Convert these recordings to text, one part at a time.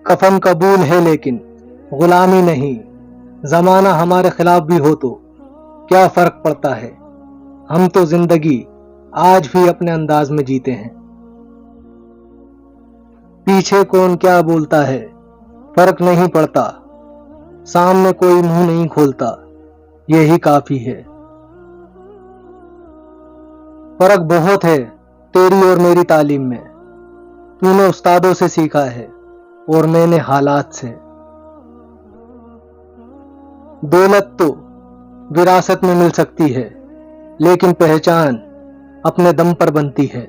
کفن قبول ہے لیکن غلامی نہیں، زمانہ ہمارے خلاف بھی ہو تو کیا فرق پڑتا ہے، ہم تو زندگی آج بھی اپنے انداز میں جیتے ہیں۔ پیچھے کون کیا بولتا ہے فرق نہیں پڑتا، سامنے کوئی منہ نہیں کھولتا، یہی کافی ہے۔ فرق بہت ہے تیری اور میری تعلیم میں، تو نے استادوں سے سیکھا ہے اور میں نے حالات سے۔ دولت تو وراثت میں مل سکتی ہے، لیکن پہچان اپنے دم پر بنتی ہے۔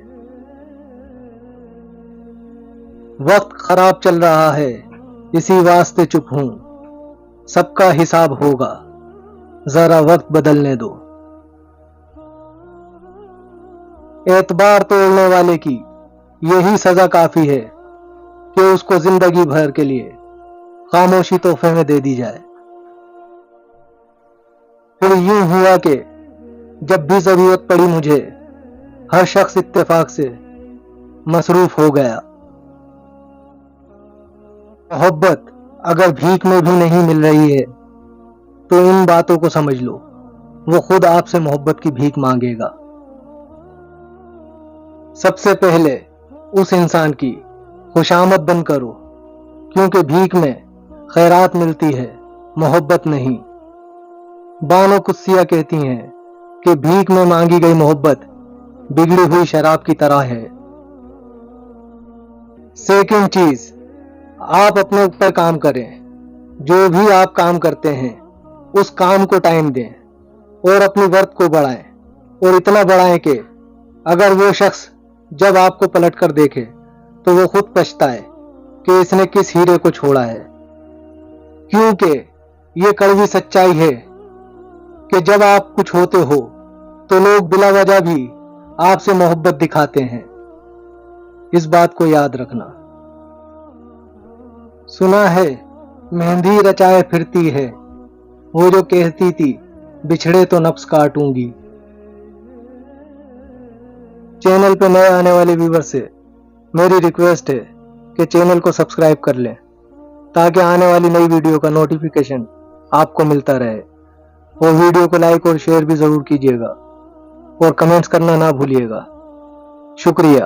وقت خراب چل رہا ہے اسی واسطے چپ ہوں، سب کا حساب ہوگا ذرا وقت بدلنے دو۔ اعتبار توڑنے والے کی یہی سزا کافی ہے کہ اس کو زندگی بھر کے لیے خاموشی تحفے میں دے دی جائے۔ پھر یوں ہوا کہ جب بھی ضرورت پڑی مجھے، ہر شخص اتفاق سے مصروف ہو گیا۔ محبت اگر بھیک میں بھی نہیں مل رہی ہے تو ان باتوں کو سمجھ لو، وہ خود آپ سے محبت کی بھیک مانگے گا۔ سب سے پہلے اس انسان کی خوشامد بند کرو، کیونکہ بھیک میں خیرات ملتی ہے، محبت نہیں۔ بانو قدسیہ کہتی ہیں کہ بھیک میں مانگی گئی محبت بگڑی ہوئی شراب کی طرح ہے۔ سیکنڈ چیز، آپ اپنے اوپر کام کریں، جو بھی آپ کام کرتے ہیں اس کام کو ٹائم دیں اور اپنی ورتھ کو بڑھائیں، اور اتنا بڑھائیں کہ اگر وہ شخص جب آپ کو پلٹ کر دیکھے تو وہ خود پچھتائے کہ اس نے کس ہیرے کو چھوڑا ہے۔ کیونکہ یہ کڑوی سچائی ہے کہ جب آپ کچھ ہوتے ہو تو لوگ بلا وجہ بھی آپ سے محبت دکھاتے ہیں، اس بات کو یاد رکھنا۔ سنا ہے مہندی رچائے پھرتی ہے وہ جو کہتی تھی بچھڑے تو نفس کاٹوں گی۔ چینل پہ نئے آنے والے ویور سے میری ریکویسٹ ہے کہ چینل کو سبسکرائب کر لیں تاکہ آنے والی نئی ویڈیو کا نوٹیفیکیشن آپ کو ملتا رہے، اور ویڈیو کو لائک اور شیئر بھی ضرور کیجیے گا، اور کمنٹس کرنا نہ بھولیے گا۔ شکریہ۔